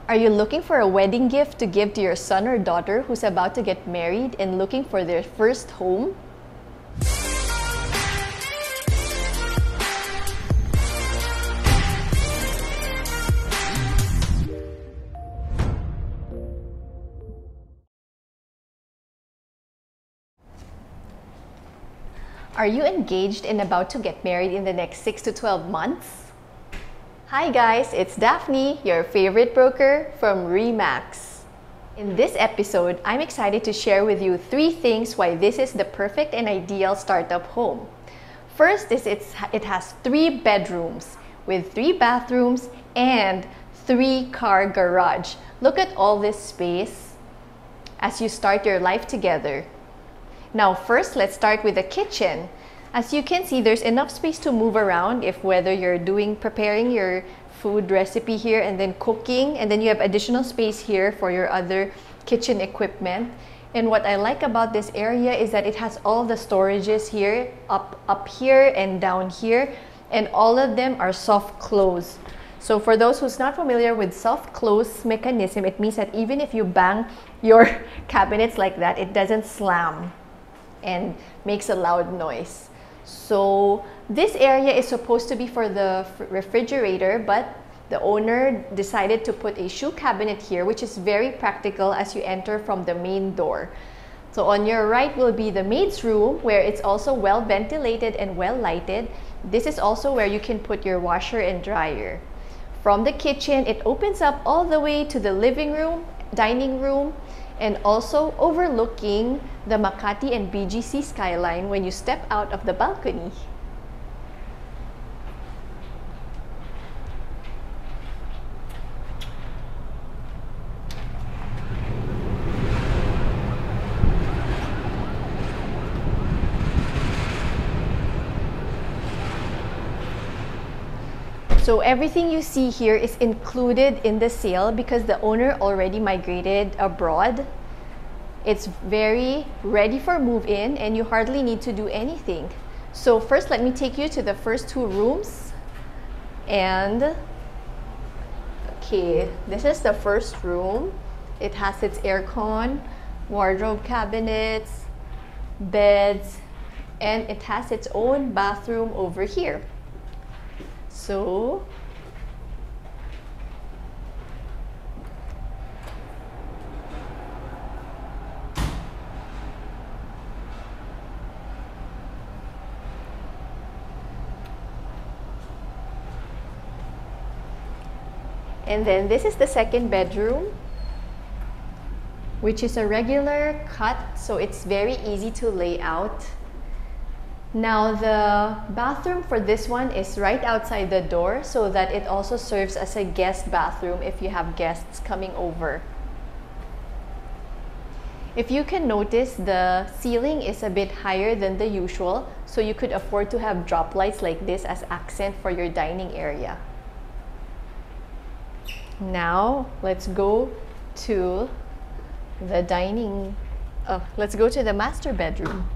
Are you looking for a wedding gift to give to your son or daughter who's about to get married and looking for their first home? Are you engaged and about to get married in the next 6 to 12 months? Hi guys, it's Daphne, your favorite broker from RE/MAX. In this episode, I'm excited to share with you 3 things why this is the perfect and ideal startup home. First is it has 3 bedrooms with 3 bathrooms and 3-car garage. Look at all this space as you start your life together. Now first, let's start with the kitchen. As you can see, there's enough space to move around if whether you're preparing your food recipe here and then cooking, and then you have additional space here for your other kitchen equipment. And what I like about this area is that it has all the storages here, up here and down here, and all of them are soft close. So for those who's not familiar with soft close mechanism, it means that even if you bang your cabinets like that, it doesn't slam and makes a loud noise. So this area is supposed to be for the refrigerator, but the owner decided to put a shoe cabinet here, which is very practical as you enter from the main door. So on your right will be the maid's room, where it's also well ventilated and well lighted. This is also where you can put your washer and dryer. From the kitchen, it opens up all the way to the living room, dining room, and also overlooking the Makati and BGC skyline when you step out of the balcony. So everything you see here is included in the sale because the owner already migrated abroad. It's very ready for move-in and you hardly need to do anything. So first, let me take you to the first 2 rooms. And okay, this is the first room. It has its aircon, wardrobe cabinets, beds, and it has its own bathroom over here. So and then this is the second bedroom, which is a regular cut, so it's very easy to lay out. Now the bathroom for this one is right outside the door, so that it also serves as a guest bathroom if you have guests coming over. If you can notice, the ceiling is a bit higher than the usual, so you could afford to have drop lights like this as accent for your dining area. Now let's go to the let's go to the master bedroom.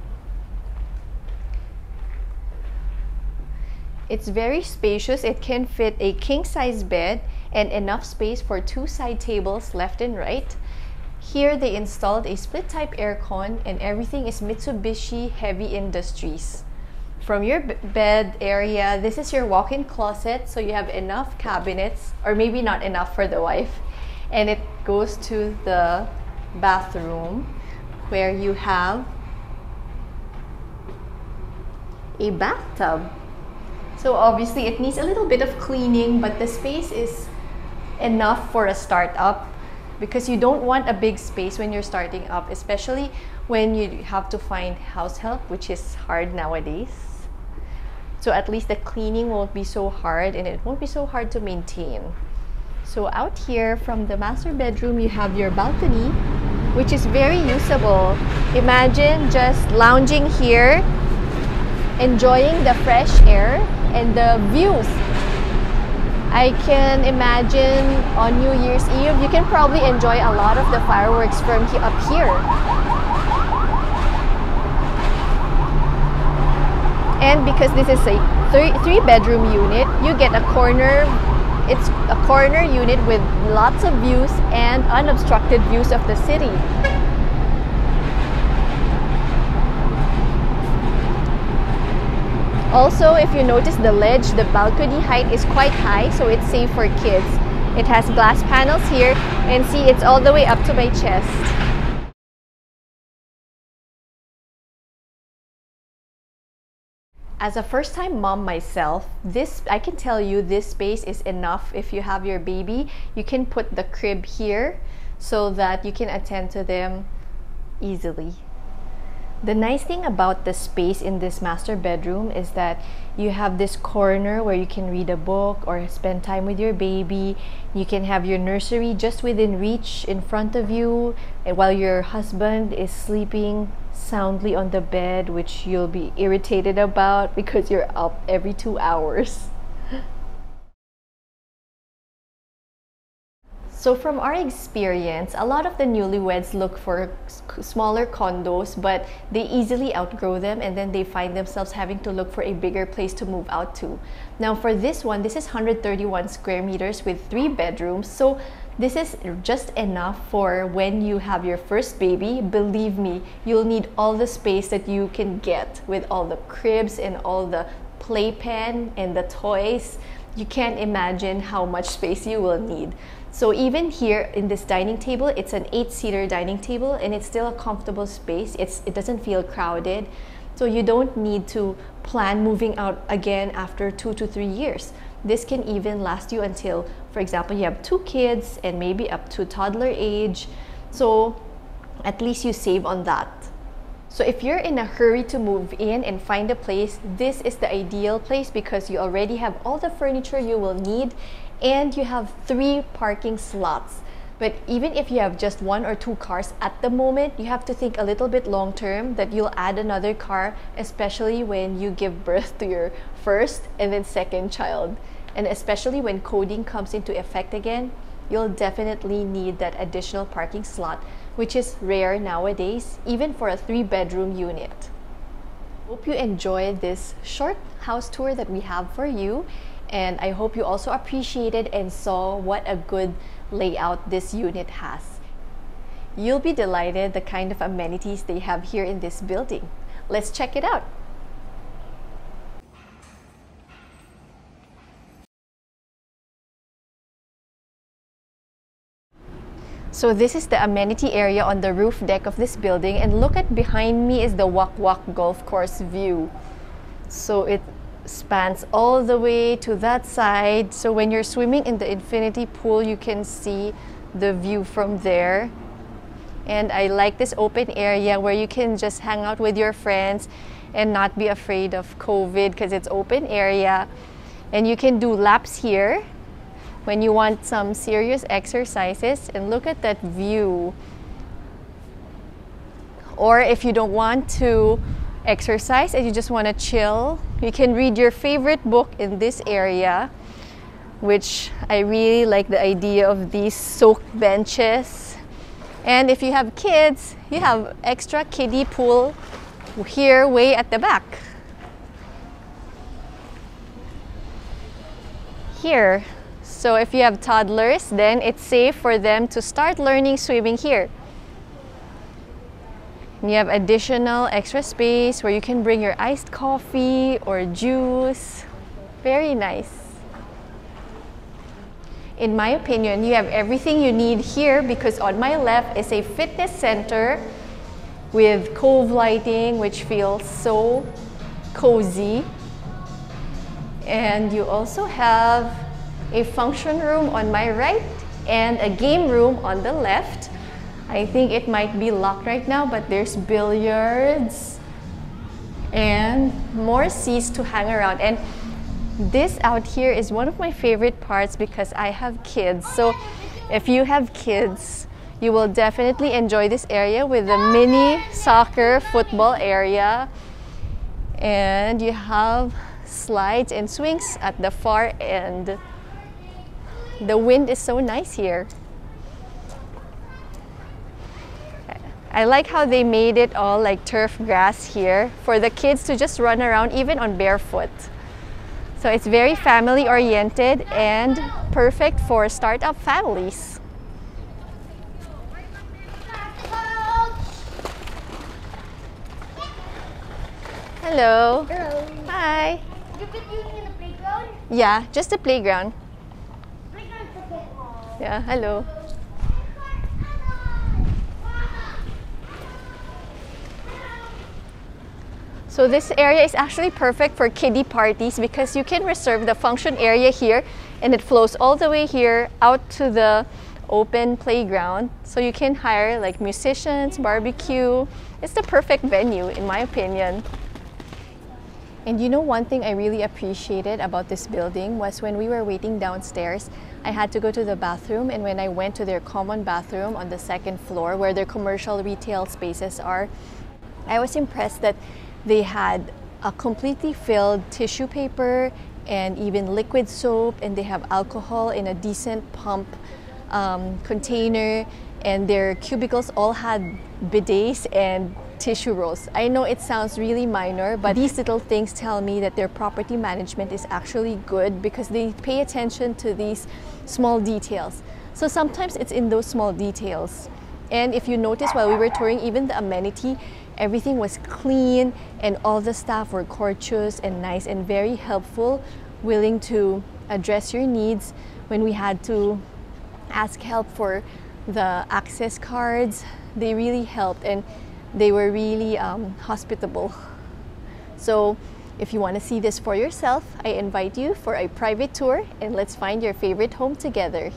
It's very spacious. It can fit a king-size bed and enough space for 2 side tables left and right. Here they installed a split-type aircon and everything is Mitsubishi Heavy Industries. From your bed area, this is your walk-in closet, so you have enough cabinets, or maybe not enough for the wife. And it goes to the bathroom where you have a bathtub. So obviously it needs a little bit of cleaning, but the space is enough for a startup because you don't want a big space when you're starting up, especially when you have to find house help, which is hard nowadays. So at least the cleaning won't be so hard and it won't be so hard to maintain. So out here from the master bedroom, you have your balcony, which is very usable. Imagine just lounging here, enjoying the fresh air and the views. I can imagine on New Year's Eve, you can probably enjoy a lot of the fireworks from up here. And because this is a 3-bedroom unit, you get a corner It's a corner unit with lots of views and unobstructed views of the city. Also, if you notice the ledge, the balcony height is quite high, so it's safe for kids. It has glass panels here, and see, it's all the way up to my chest. As a first-time mom myself, I can tell you this space is enough. If you have your baby, you can put the crib here so that you can attend to them easily. The nice thing about the space in this master bedroom is that you have this corner where you can read a book or spend time with your baby. You can have your nursery just within reach in front of you, and while your husband is sleeping soundly on the bed, which you'll be irritated about because you're up every 2 hours. So from our experience, a lot of the newlyweds look for smaller condos, but they easily outgrow them, and then they find themselves having to look for a bigger place to move out to. Now for this one, this is 131 square meters with 3 bedrooms. So this is just enough for when you have your first baby. Believe me, you'll need all the space that you can get with all the cribs and all the playpen and the toys. You can't imagine how much space you will need. So even here in this dining table, it's an 8-seater dining table, and it's still a comfortable space. It doesn't feel crowded. So you don't need to plan moving out again after 2 to 3 years. This can even last you until, for example, you have 2 kids and maybe up to toddler age. So at least you save on that. So if you're in a hurry to move in and find a place, this is the ideal place because you already have all the furniture you will need, and you have 3 parking slots. But even if you have just 1 or 2 cars at the moment, you have to think a little bit long term that you'll add another car, especially when you give birth to your first and then second child. And especially when coding comes into effect again, you'll definitely need that additional parking slot, which is rare nowadays, even for a 3-bedroom unit. Hope you enjoyed this short house tour that we have for you. And I hope you also appreciated and saw what a good layout this unit has. You'll be delighted the kind of amenities they have here in this building. Let's check it out. So this is the amenity area on the roof deck of this building, and look at behind me is the Wack Wack golf course view. So it spans all the way to that side. So when you're swimming in the infinity pool, you can see the view from there. And I like this open area where you can just hang out with your friends and not be afraid of COVID because it's open area. And you can do laps here when you want some serious exercises, and look at that view. Or if you don't want to exercise and you just want to chill, you can read your favorite book in this area, which I really like the idea of these soak benches. And if you have kids, you have extra kiddie pool here way at the back. Here. So if you have toddlers, then it's safe for them to start learning swimming here. And you have additional extra space where you can bring your iced coffee or juice. Very nice. In my opinion, you have everything you need here because on my left is a fitness center with cove lighting, which feels so cozy. And you also have a function room on my right and a game room on the left. I think it might be locked right now, but there's billiards and more seats to hang around. And this out here is one of my favorite parts because I have kids. So if you have kids, you will definitely enjoy this area with a mini soccer football area. And you have slides and swings at the far end. The wind is so nice here. I like how they made it all like turf grass here for the kids to just run around even on barefoot. So it's very family oriented and perfect for startup families. Hello. Hello. Hi. You're playing in the playground? Yeah, just the playground. Playground's a bit long. Yeah, hello. So this area is actually perfect for kiddie parties because you can reserve the function area here and it flows all the way here out to the open playground. So you can hire like musicians, barbecue. It's the perfect venue in my opinion. And you know, one thing I really appreciated about this building was when we were waiting downstairs, I had to go to the bathroom, and when I went to their common bathroom on the second floor where their commercial retail spaces are, I was impressed that they had a completely filled tissue paper and even liquid soap, and they have alcohol in a decent pump container, and their cubicles all had bidets and tissue rolls. I know it sounds really minor, but these little things tell me that their property management is actually good because they pay attention to these small details. So sometimes it's in those small details. And if you notice while we were touring even the amenity, everything was clean and all the staff were courteous and nice and very helpful, willing to address your needs. When we had to ask help for the access cards, they really helped and they were really hospitable. So if you want to see this for yourself, I invite you for a private tour and let's find your favorite home together.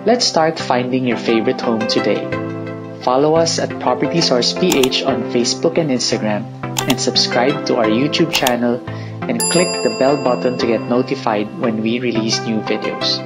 Let's start finding your favorite home today. Follow us at Property Source PH on Facebook and Instagram, and subscribe to our YouTube channel and click the bell button to get notified when we release new videos.